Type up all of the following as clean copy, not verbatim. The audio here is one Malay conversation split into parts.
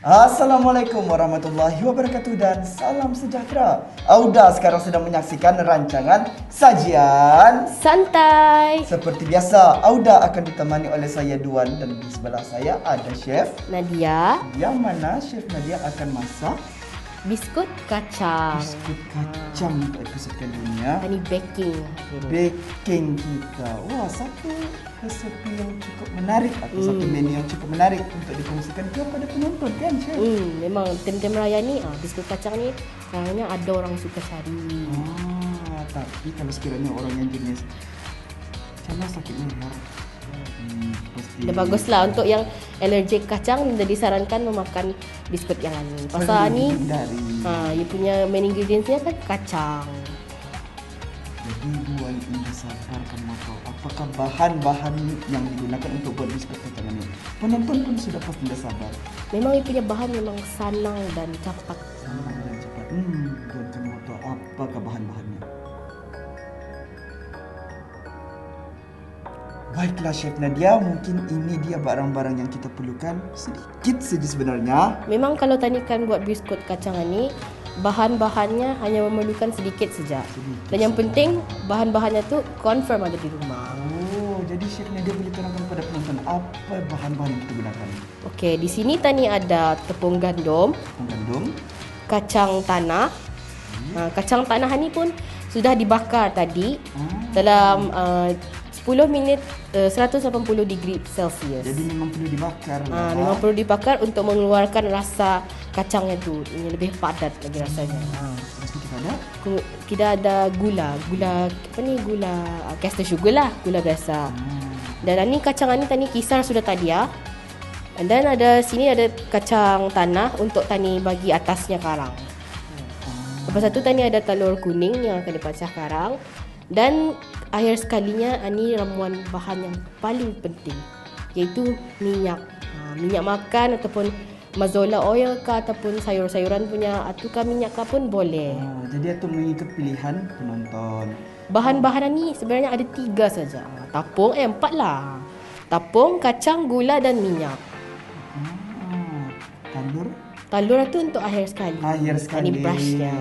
Assalamualaikum warahmatullahi wabarakatuh dan salam sejahtera. Auda sekarang sedang menyaksikan rancangan sajian Santai. seperti biasa. Auda akan ditemani oleh saya Duan dan di sebelah saya ada Chef Nadia, yang mana Chef Nadia akan masak biskut kacang. biskut kacang untuk episod kali ini ya. Ini baking. Baking kita. Wah, satu resepi yang cukup menarik atau satu menu yang cukup menarik untuk dikongsikan kepada penonton kan, Chef? Memang tem-tem raya ni biskut kacang ni kayaknya ada orang suka cari. Tapi kalau sekiranya orang yang jenis macam mana sakit leher, pasti Dah baguslah untuk yang allergic kacang dia disarankan memakan biskut yang ni. Pasal ni dia punya main ingredients dia kan kacang. Jadi Duan ini sabarkan mau tahu apakah bahan-bahan yang digunakan untuk buat biskut kacang ini. Penonton pun sudah pasti dah sabar. Memang dia punya bahan memang senang dan cepat. Senang dan cepat. Duan kan mau tahu apakah bahan-bahannya. Baiklah Chef Nadia, mungkin ini dia barang-barang yang kita perlukan. Sedikit saja sebenarnya. Memang kalau tanikan buat biskut kacang ni bahan-bahannya hanya memerlukan sedikit saja. Dan yang penting bahan-bahannya tu confirm ada di rumah. Oh, jadi Chef Nadia boleh terangkan kepada penonton apa bahan-bahan yang kita gunakan. Okey, di sini tani ada tepung gandum, Tepung gandum, kacang tanah. Kacang tanah ni pun sudah dibakar tadi dalam 10 minit 180 degree Celsius. jadi memang perlu dibakar lah. Memang perlu dibakar untuk mengeluarkan rasa kacangnya tu. Ini lebih padat lagi rasanya. Lepas tu kita ada Kita ada gula apa ni, gula castor sugar lah, gula biasa. Dan ni kacang ni tani kisar sudah tadi ya. Dan ada sini ada kacang tanah untuk tani bagi atasnya karang. Lepas tu tani ada telur kuning yang akan dipecah karang. Dan akhir sekalinya ini ramuan bahan yang paling penting, iaitu minyak. Minyak makan ataupun mazola oil ke ataupun sayur-sayuran punya atukah minyak ke pun boleh. jadi itu mengikut pilihan penonton. Bahan-bahan ni sebenarnya ada 3 saja. Tapung 4 lah. Tapung, kacang, gula dan minyak. Telur tu untuk akhir sekali. Ini brushnya.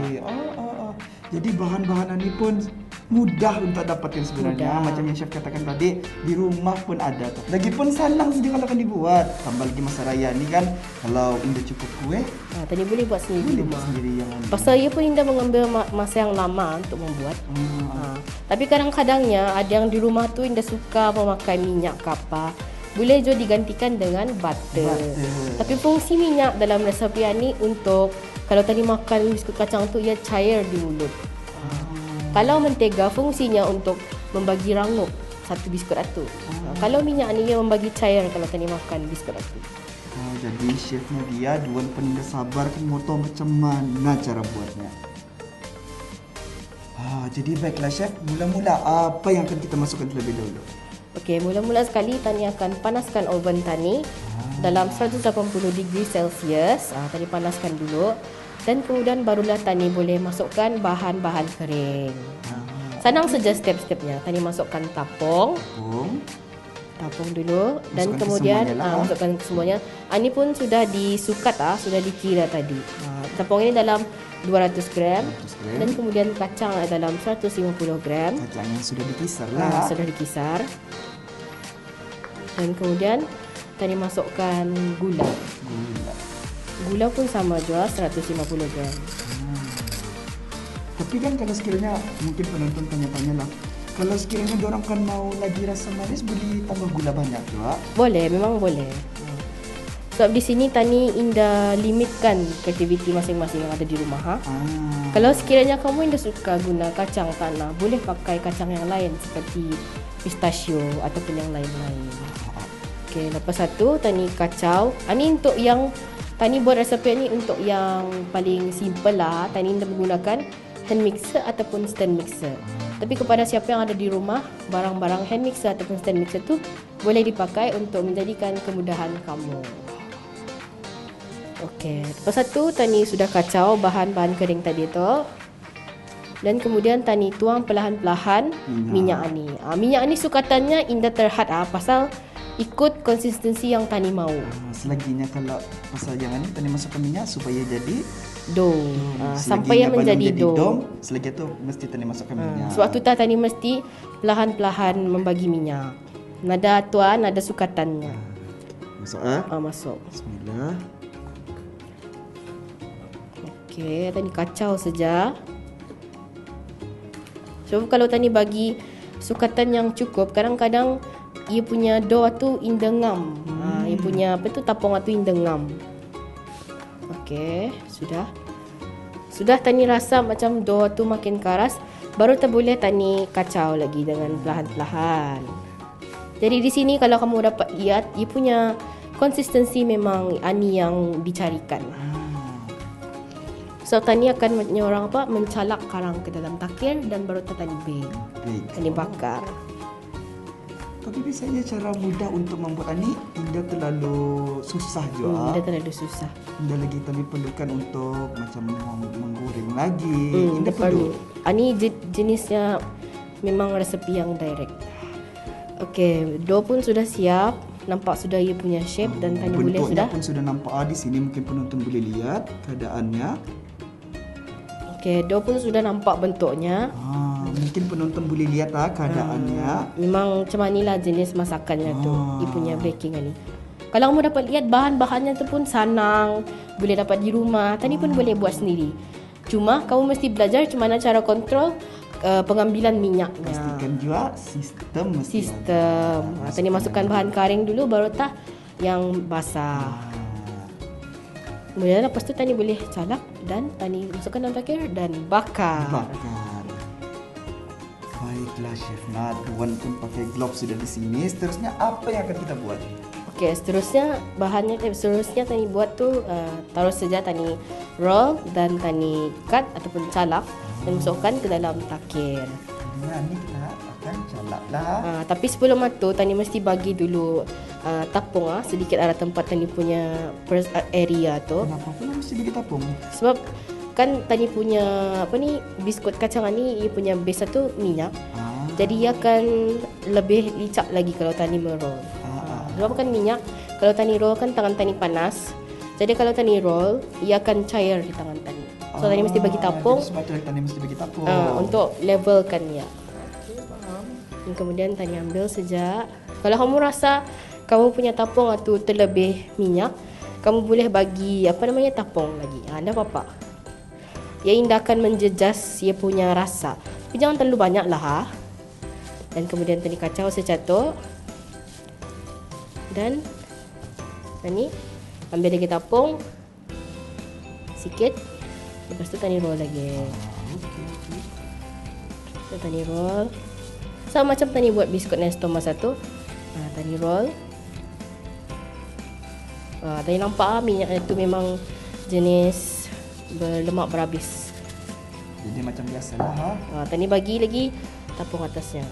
Jadi bahan-bahan ini pun mudah untuk dapatkan sebenarnya. Macam yang Chef katakan tadi, di rumah pun ada. Lagipun senang saja kalau akan dibuat. Tambah lagi masa raya ni kan, kalau Indah cukup kuih, tadi boleh buat sendiri di rumah. yang Pasal ia pun Indah mengambil masa yang lama untuk membuat. Tapi kadang-kadangnya ada yang di rumah tu Indah suka memakai minyak ke apa. Boleh juga digantikan dengan butter. Tapi fungsi minyak dalam resepi ni untuk kalau tadi makan biskut kacang tu ia cair di mulut. Kalau mentega fungsinya untuk membagi rangup satu biskut itu. Kalau minyak ni ia membagi cair kalau tadi makan biskut itu. Jadi Chef Nadia, Duan pun dah sabar kan mau tahu macam mana cara buatnya. Jadi baiklah Chef, mula-mula apa yang akan kita masukkan terlebih dahulu? Okey, mula-mula sekali Tani akan panaskan oven Tani dalam 180 degree Celsius. Tani panaskan dulu dan kemudian barulah Tani boleh masukkan bahan-bahan kering. Senang saja step-stepnya. Tani masukkan tapung dulu dan Masukkan kemudian kesemuanya masukkan semuanya. Ini pun sudah disukat sudah dikira tadi. Tapung ini dalam 200 gram dan kemudian kacang dalam 150 gram. Kacang yang sudah dikisar lah. Sudah dikisar. Dan kemudian Tani masukkan gula. Gula pun sama juga 150 gram. Tapi kan kalau sekiranya mungkin penonton tanya-tanya lah, kalau sekiranya diorang kan mau lagi rasa manis, boleh tambah gula banyak juga? Boleh, memang boleh. Sebab di sini Tani Indah limitkan kreativiti masing-masing yang ada di rumah. Kalau sekiranya kamu Indah suka guna kacang tanah, boleh pakai kacang yang lain seperti pistachio ataupun yang lain-lain. Okey, lepas satu Tani kacau. Ini untuk yang Tani buat resepi ni untuk yang paling simple lah. Tani Indah menggunakan hand mixer ataupun stand mixer. Tapi kepada siapa yang ada di rumah, barang-barang hand mixer ataupun stand mixer tu boleh dipakai untuk menjadikan kemudahan kamu. Okey, lepas satu Tani sudah kacau bahan-bahan kering tadi tu. Dan kemudian Tani tuang perlahan-lahan minyak ni. Minyak ni sukatannya Indah terhad pasal ikut konsistensi yang Tani mau. Selaginya kalau pasal yang ini Tani masukkan minyak supaya jadi Dough. Sampai yang belum menjadi jadi dough. selagi itu mesti Tani masukkan minyak. Sebab tu Tani mesti perlahan-perlahan membagi minyak. Nada tuan, nada sukatannya. Masuk Masuk. Bismillah. Okey, Tani kacau saja. So kalau Tani bagi sukatan yang cukup, kadang-kadang ia punya dough tu indengam. Ia punya apa tu tapung tu indengam. Okey, sudah. Sudah Tani rasa macam dough tu makin keras, baru boleh Tani kacau lagi dengan perlahan-perlahan. Jadi di sini kalau kamu dapat lihat, ia punya konsistensi memang ani yang dicarikan. So Tani akan menyorang mencalak karang ke dalam takir dan baru Tani bake. Tani bakar. Tapi biasanya cara mudah untuk membuat ini tidak terlalu susah juga. Tidak terlalu susah. Tidak lagi Tani perlukan untuk macam menggoreng lagi. Tidak perlu. Ini jenisnya memang resepi yang direct. Okey, dough pun sudah siap. Nampak sudah ia punya shape dan Tani boleh sudah. Bentuknya pun sudah nampak di sini, mungkin penonton boleh lihat keadaannya. Okey, dough pun sudah nampak bentuknya. Mungkin penonton boleh lihat keadaannya. Memang macam inilah jenis masakannya tu. Dia punya baking ni. Kalau kamu dapat lihat bahan-bahannya tu pun senang, boleh dapat di rumah. Tani pun boleh buat sendiri. Cuma kamu mesti belajar macam mana cara kontrol pengambilan minyaknya. Pastikan juga sistem. Tani masukkan bahan kering dulu baru yang basah. Kemudian lepas tu Tani boleh calak dan Tani masukkan dalam takir dan bakar. Baiklah Chef Nad, Wan pun pakai glove sudah di sini. Seterusnya apa yang akan kita buat? Okey, seterusnya Tani buat tu taruh saja Tani roll dan Tani cut ataupun calak dan masukkan ke dalam takir. Ini kita akan calak lah. Tapi sebelum itu Tani mesti bagi dulu tapung sedikit arah tempat Tani punya first area tu. Kenapa pun mesti bagi tapung? Sebab kan Tani punya biskut kacang ni ia punya base tu minyak. Jadi ia akan lebih licak lagi kalau Tani meroll. Sebab kan minyak, kalau Tani roll kan tangan Tani panas. Jadi kalau Tani roll, ia akan cair di tangan Tani. So Tani mesti bagi tapung. Sebab tu Tani mesti bagi tapung. Untuk levelkannya. Dan kemudian Tani ambil saja. Kalau kamu rasa kamu punya tapung tu terlebih minyak, kamu boleh bagi tapung lagi. Anda apa? Ia akan menjejas ia punya rasa. Tapi jangan terlalu banyak lah. Dan kemudian Tani kacau secatuk. Dan Tani ambil lagi tapung sikit. Lepas tu Tani roll lagi. So, Tani roll. Sama macam Tani buat biskut Nestor masa tu. Tani roll. Tani nampak minyak itu memang jenis berlemak berhabis. Jadi macam biasalah. Tani bagi lagi tapung atasnya.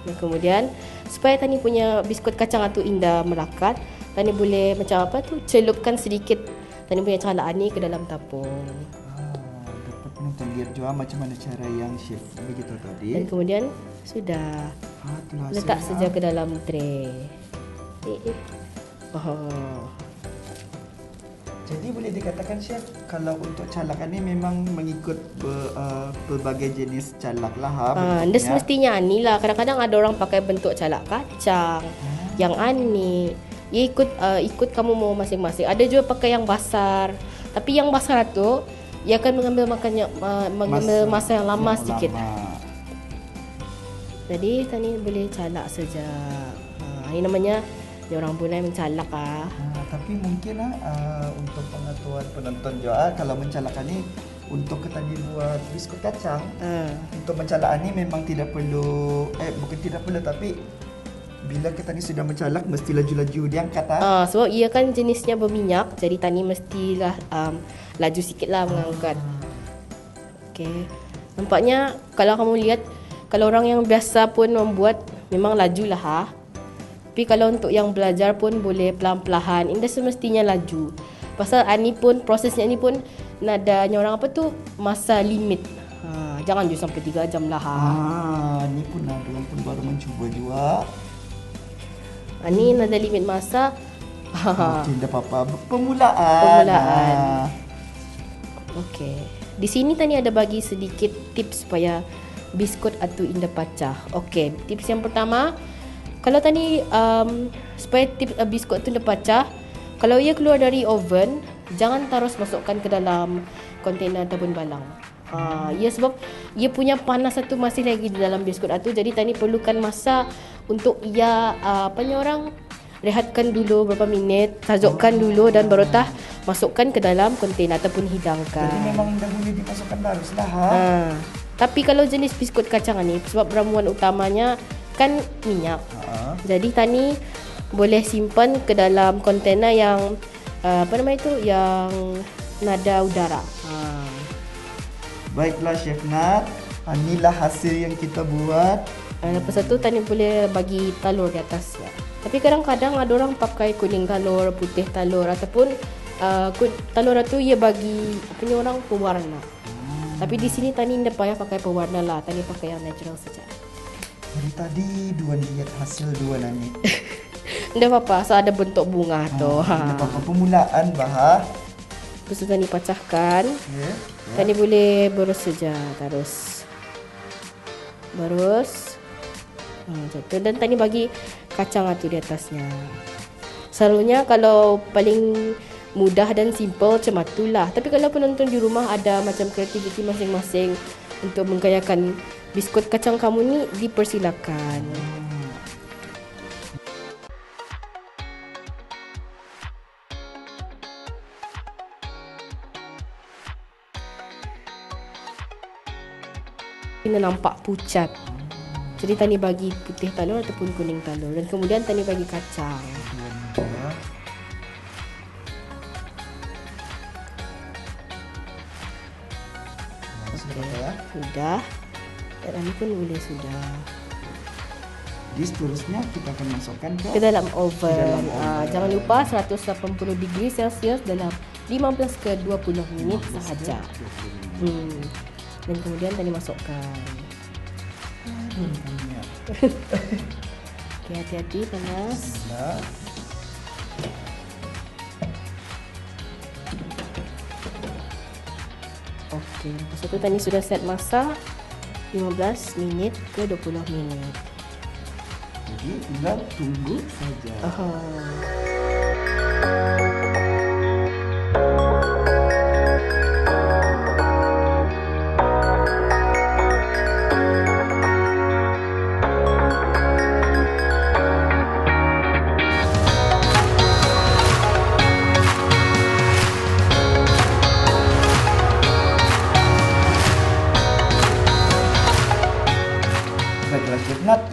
Dan kemudian supaya Tani punya biskut kacang tu indah merakat, Tani boleh celupkan sedikit Tani punya calaan ni ke dalam tapung. Dapat penonton lihat juga macam mana cara yang chef begitu tadi. Dan kemudian sudah letak saja ke dalam tray. Jadi boleh dikatakan chef kalau untuk calakan ni memang mengikut berbagai jenis calak lah. Anda semestinya ni lah. Kadang-kadang ada orang pakai bentuk calak kacang, yang ani. Ia ikut kamu mau masing-masing. Ada juga pakai yang basar. Tapi yang basar tu ia akan mengambil masa yang lama sedikit. Jadi Tani boleh calak saja. Ini namanya orang Brunei mencalak tapi mungkin untuk pengetahuan penonton juga kalau mencalakkan ni untuk kita buat biskut kacang untuk mencalak ni memang tidak perlu bukan tidak perlu tapi bila kita ni sudah mencalak mesti laju-laju diangkat sebab ia kan jenisnya berminyak jadi Tani mestilah laju sikitlah mengangkat. Okey. Nampaknya kalau kamu lihat kalau orang yang biasa pun membuat memang lajulah Tapi kalau untuk yang belajar pun boleh pelan-pelan. Ini semestinya laju. Pasal ni pun prosesnya ni pun nadanya orang masa limit. Jangan juga sampai 3 jam lah. Ini pun ada yang pun baru mencoba juga. Ini ada limit masa. Tidak apa-apa. Pemulaan. Okey. Di sini tadi ada bagi sedikit tips supaya biskut atau indah pecah. Okey, tips yang pertama, kalau tadi supaya tips biskut itu indah pecah, kalau ia keluar dari oven, jangan terus masukkan ke dalam kontainer ataupun balang. Ya sebab ia punya panas itu masih lagi di dalam biskut itu, jadi tadi perlukan masa untuk ia rehatkan dulu berapa minit, tajukkan dulu dan baru masukkan ke dalam kontainer ataupun hidangkan. Jadi memang dah boleh dimasukkan terus lah. Tapi kalau jenis biskut kacang ni, sebab ramuan utamanya kan minyak. Jadi tani boleh simpan ke dalam kontainer yang yang nada udara. Baiklah Chef Nat, inilah hasil yang kita buat. Lepas itu tani boleh bagi telur di atasnya. Tapi kadang-kadang ada orang pakai kuning telur, putih telur ataupun telur itu ia bagi orang pewarna. Tapi di sini tani tidak payah pakai pewarna lah, tani pakai yang natural saja. Dari tadi Duan lihat hasil Duan ni. Tidak apa-apa, asal ada bentuk bunga tu. Tidak apa-apa, pemulaan bah. Lepas itu tani pecahkan. Tani boleh berus saja, berus. Jatuh dan tani bagi kacang itu di atasnya. Selalunya kalau paling mudah dan simple macam itulah. Tapi kalau penonton di rumah ada macam kreativiti masing-masing untuk menggayakan biskut kacang kamu ni, dipersilakan. Ini nampak pucat. Jadi tani bagi putih telur ataupun kuning telur dan kemudian tani bagi kacang. Sudah. Dan ini pun boleh sudah. Jadi seterusnya kita akan masukkan ke dalam oven. Jangan lupa 180 degree Celsius dalam 15 ke 20 minit sahaja. Dan kemudian tadi masukkan. Okey, hati-hati panas. Okey, lepas itu tadi sudah set masak 15 minit ke 20 minit. Jadi tinggal tunggu saja.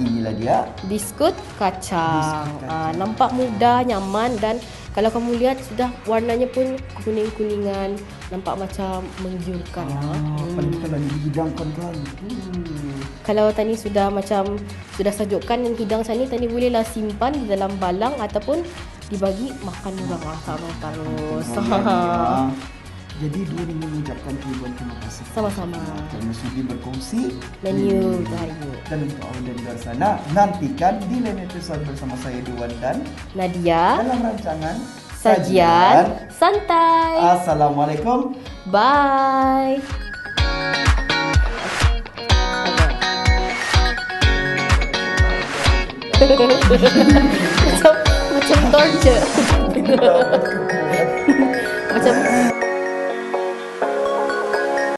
Inilah dia biskut kacang. Nampak mudah, nyaman dan kalau kamu lihat sudah warnanya pun kuning-kuningan, nampak macam menggiurkan. Kalau dihidangkan kan. Kalau tadi sudah sajukkan dan hidang sani, tadi bolehlah simpan di dalam balang ataupun dibagi makan orang sama terus. Jadi Duan ingin mengucapkan ribuan terima kasih Sama-sama kerana sudi berkongsi menu hari. Dan untuk anda di luar sana, nantikan di lain episode bersama saya Duan dan Nadia dalam rancangan Sajian Santai. Assalamualaikum. Bye. macam torture.